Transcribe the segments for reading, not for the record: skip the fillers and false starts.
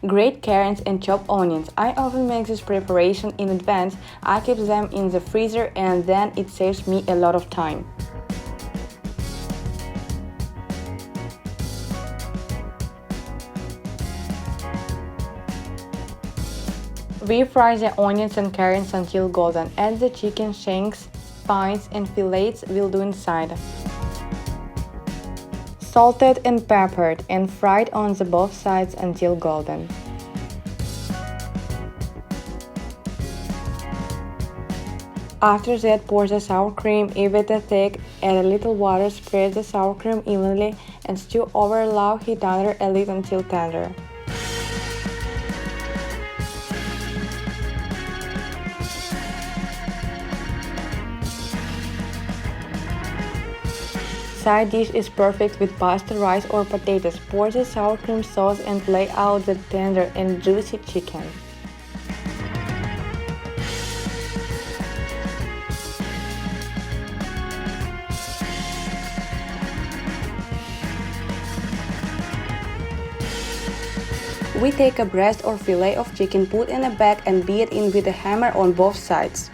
Grate carrots and chop onions. I often make this preparation in advance. I keep them in the freezer and then it saves me a lot of time. We fry the onions and carrots until golden. Add the chicken, shanks, spines and fillets will do inside. Salted and peppered and fried on the both sides until golden. After that, pour the sour cream, if it is thick, add a little water, spread the sour cream evenly and stew over low heat under a lid until tender. Side dish is perfect with pasta, rice or potatoes. Pour the sour cream sauce and lay out the tender and juicy chicken. We take a breast or fillet of chicken, put in a bag and beat it in with a hammer on both sides.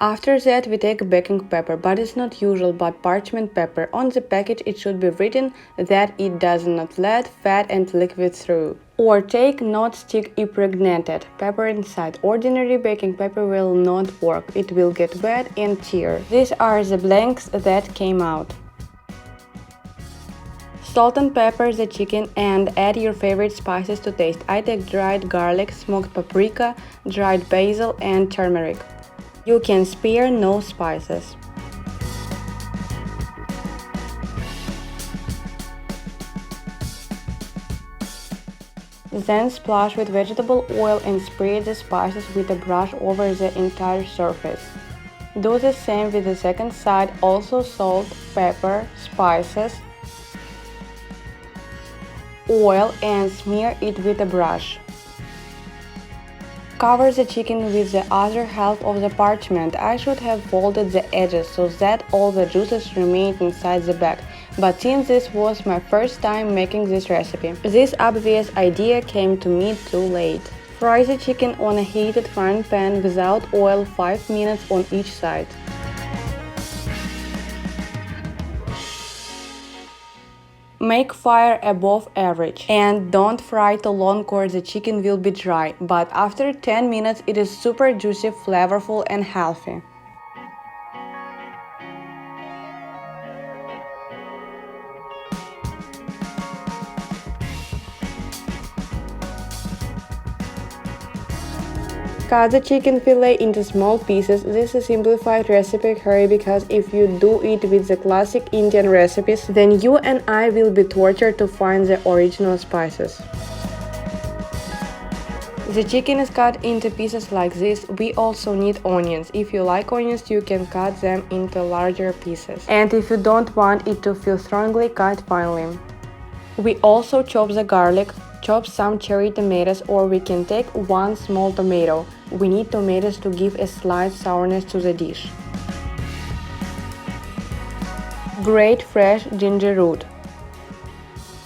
After that, we take baking pepper, but it's not usual, but parchment pepper. On the package it should be written that it does not let fat and liquid through. Or take not stick impregnated pepper inside. Ordinary baking pepper will not work, it will get wet and tear. These are the blanks that came out. Salt and pepper the chicken and add your favorite spices to taste. I take dried garlic, smoked paprika, dried basil and turmeric. You can spare no spices. Then splash with vegetable oil and spread the spices with a brush over the entire surface. Do the same with the second side, also salt, pepper, spices, oil and smear it with a brush. Cover the chicken with the other half of the parchment. I should have folded the edges so that all the juices remained inside the bag, but since this was my first time making this recipe, this obvious idea came to me too late. Fry the chicken on a heated frying pan without oil 5 minutes on each side. Make fire above average and don't fry too long or the chicken will be dry, but after 10 minutes it is super juicy, flavorful and healthy. Cut the chicken fillet into small pieces. This is a simplified recipe. Hurry, because if you do it with the classic Indian recipes, then you and I will be tortured to find the original spices. The chicken is cut into pieces like this. We also need onions. If you like onions, you can cut them into larger pieces. And if you don't want it to feel strongly, cut finely. We also chop the garlic. Chop some cherry tomatoes, or we can take one small tomato. We need tomatoes to give a slight sourness to the dish. Grate fresh ginger root.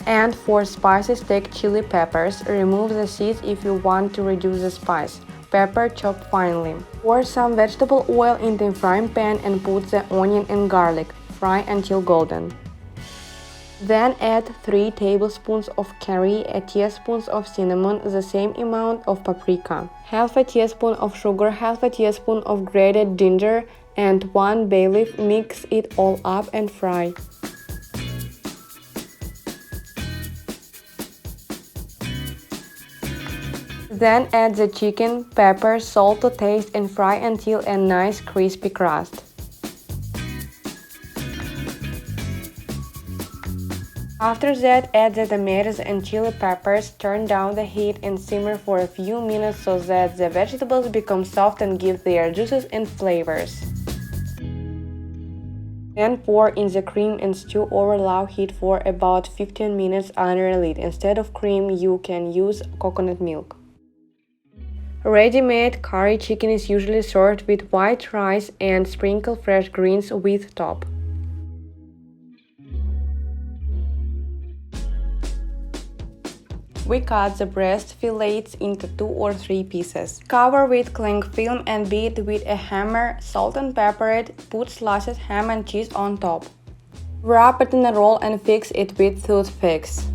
And for spices, take chili peppers. Remove the seeds if you want to reduce the spice. Pepper chopped finely. Pour some vegetable oil in the frying pan and put the onion and garlic. Fry until golden. Then add 3 tablespoons of curry, a teaspoon of cinnamon, the same amount of paprika, half a teaspoon of sugar, half a teaspoon of grated ginger, and 1 bay leaf. Mix it all up and fry. Then add the chicken, pepper, salt to taste and fry until a nice crispy crust. After that, add the tomatoes and chili peppers, turn down the heat and simmer for a few minutes so that the vegetables become soft and give their juices and flavors. Then pour in the cream and stew over low heat for about 15 minutes under a lid. Instead of cream, you can use coconut milk. Ready-made curry chicken is usually served with white rice and sprinkle fresh greens with top. We cut the breast fillets into 2 or 3 pieces. Cover with cling film and beat with a hammer, salt and pepper it, put sliced ham and cheese on top. Wrap it in a roll and fix it with toothpicks.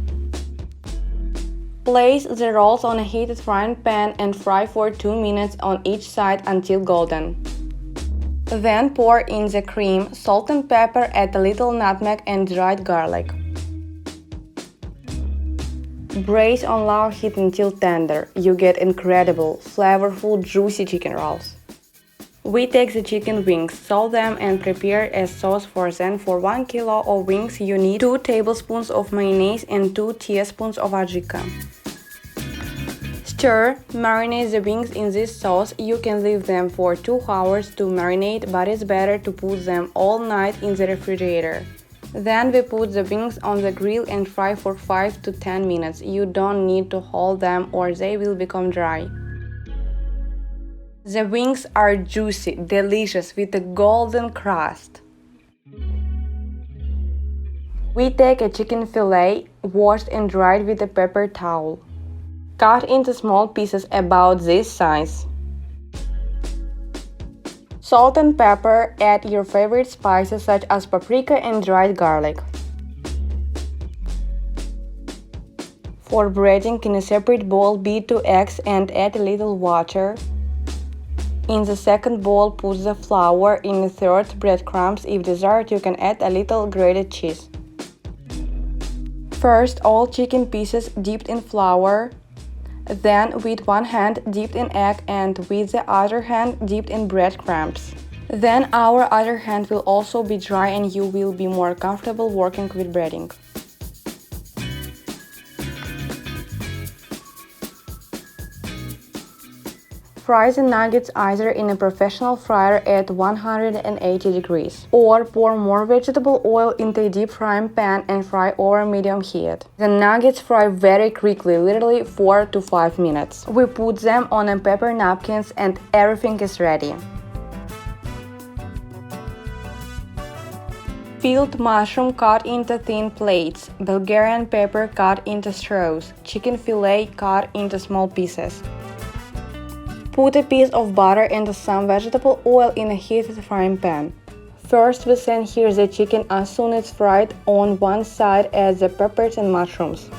Place the rolls on a heated frying pan and fry for 2 minutes on each side until golden. Then pour in the cream, salt and pepper, add a little nutmeg and dried garlic. Braise on low heat until tender. You get incredible, flavorful, juicy chicken rolls. We take the chicken wings, salt them and prepare a sauce for them. For 1 kilo of wings you need 2 tablespoons of mayonnaise and 2 teaspoons of adjika. Stir, marinate the wings in this sauce. You can leave them for 2 hours to marinate, but it's better to put them all night in the refrigerator. Then we put the wings on the grill and fry for 5 to 10 minutes. You don't need to hold them or they will become dry. The wings are juicy, delicious, with a golden crust. We take a chicken fillet, washed and dried with a paper towel. Cut into small pieces about this size. Salt and pepper, add your favorite spices such as paprika and dried garlic. For breading, in a separate bowl, beat 2 eggs and add a little water. In the second bowl, put the flour, in the third, breadcrumbs. If desired, you can add a little grated cheese. First, all chicken pieces dipped in flour. Then, with one hand dipped in egg and with the other hand dipped in breadcrumbs. Then our other hand will also be dry and you will be more comfortable working with breading. Fry the nuggets either in a professional fryer at 180 degrees or pour more vegetable oil into a deep frying pan and fry over medium heat. The nuggets fry very quickly, literally 4 to 5 minutes. We put them on a paper napkins and everything is ready. Peeled mushroom cut into thin plates, Bulgarian pepper cut into straws, chicken fillet cut into small pieces. Put a piece of butter and some vegetable oil in a heated frying pan. First we send here the chicken as soon as fried on one side, add the peppers and mushrooms.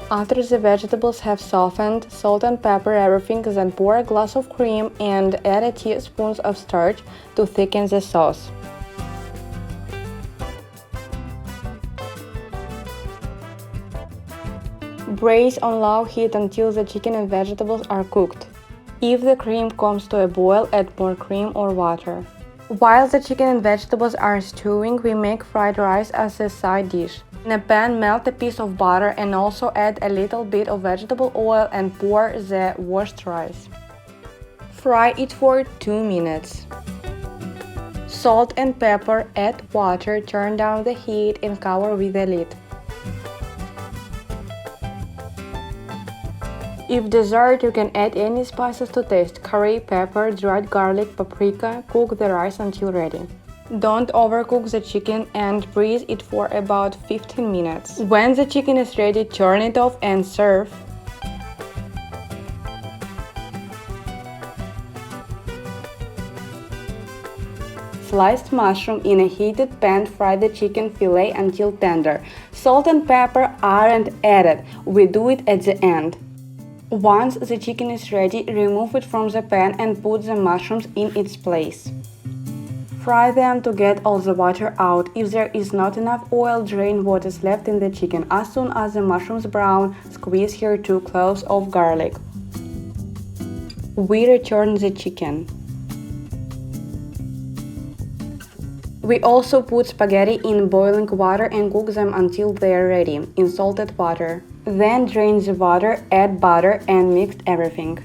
After the vegetables have softened, salt and pepper everything, then pour a glass of cream and add a teaspoon of starch to thicken the sauce. Braise on low heat until the chicken and vegetables are cooked. If the cream comes to a boil, add more cream or water. While the chicken and vegetables are stewing, we make fried rice as a side dish. In a pan, melt a piece of butter and also add a little bit of vegetable oil and pour the washed rice. Fry it for 2 minutes. Salt and pepper, add water, turn down the heat and cover with a lid. If desired, you can add any spices to taste: curry, pepper, dried garlic, paprika. Cook the rice until ready. Don't overcook the chicken and braise it for about 15 minutes. When the chicken is ready, turn it off and serve. Sliced mushroom in a heated pan, fry the chicken fillet until tender. Salt and pepper aren't added, we do it at the end. Once the chicken is ready, remove it from the pan and put the mushrooms in its place. Fry them to get all the water out. If there is not enough oil, drain what is left in the chicken. As soon as the mushrooms brown, squeeze here 2 cloves of garlic. We return the chicken. We also put spaghetti in boiling water and cook them until they are ready, in salted water. Then drain the water, add butter and mix everything.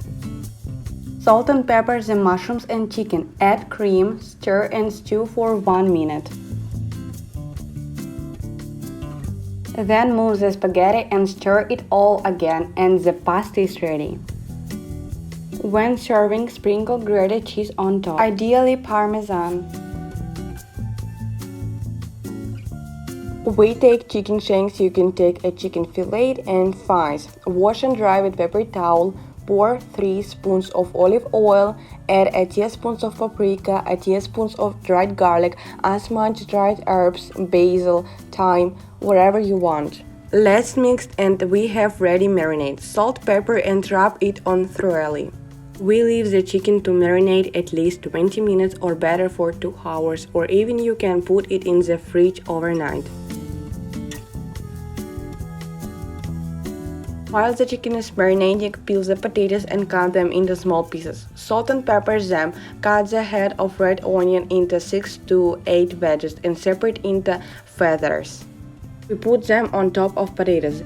Salt and pepper the mushrooms and chicken, add cream, stir and stew for 1 minute. Then move the spaghetti and stir it all again and the pasta is ready. When serving, sprinkle grated cheese on top, ideally Parmesan. We take chicken shanks. You can take a chicken fillet and thighs. Wash and dry with paper towel. Pour 3 spoons of olive oil. Add a teaspoon of paprika, a teaspoon of dried garlic, as much dried herbs, basil, thyme, whatever you want. Let's mix and we have ready marinade. Salt, pepper and rub it on thoroughly. We leave the chicken to marinate at least 20 minutes or better for 2 hours, or even you can put it in the fridge overnight. While the chicken is marinating, peel the potatoes and cut them into small pieces. Salt and pepper them. Cut the head of red onion into 6 to 8 wedges and separate into feathers. We put them on top of potatoes.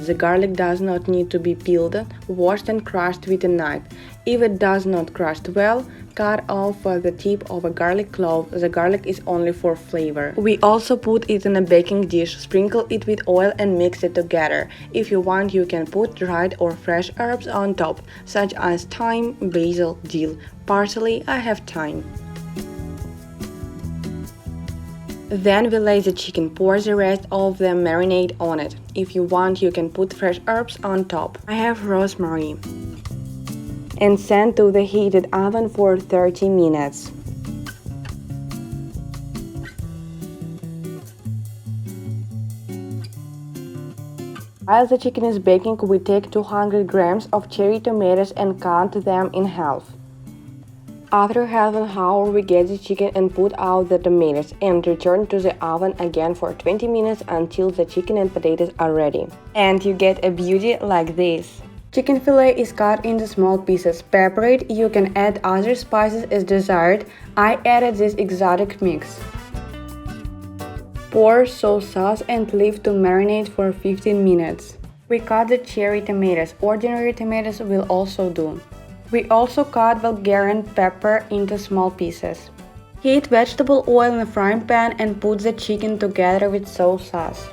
The garlic does not need to be peeled, washed and crushed with a knife. If it does not crush well, cut off the tip of a garlic clove. The garlic is only for flavor. We also put it in a baking dish, sprinkle it with oil and mix it together. If you want, you can put dried or fresh herbs on top, such as thyme, basil, dill, parsley. I have thyme. Then we lay the chicken, pour the rest of the marinade on it. If you want, you can put fresh herbs on top. I have rosemary. And send to the heated oven for 30 minutes. While the chicken is baking, we take 200 grams of cherry tomatoes and cut them in half. After half an hour, we get the chicken and put out the tomatoes and return to the oven again for 20 minutes until the chicken and potatoes are ready. And you get a beauty like this. Chicken fillet is cut into small pieces. Pepper it. You can add other spices as desired. I added this exotic mix. Pour soy sauce and leave to marinate for 15 minutes. We cut the cherry tomatoes. Ordinary tomatoes will also do. We also cut Bulgarian pepper into small pieces. Heat vegetable oil in a frying pan and put the chicken together with soy sauce.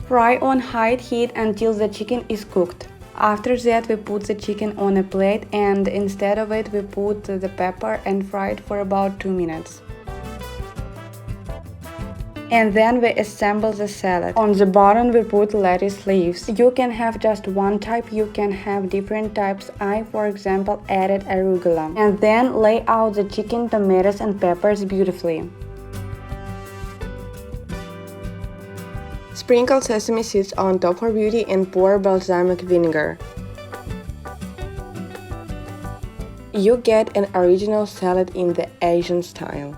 Fry on high heat until the chicken is cooked. After that, we put the chicken on a plate and instead of it, we put the pepper and fry it for about 2 minutes. And then we assemble the salad. On the bottom we put lettuce leaves. You can have just one type, you can have different types. I, for example, added arugula. And then lay out the chicken, tomatoes and peppers beautifully. Sprinkle sesame seeds on top for beauty and pour balsamic vinegar. You get an original salad in the Asian style.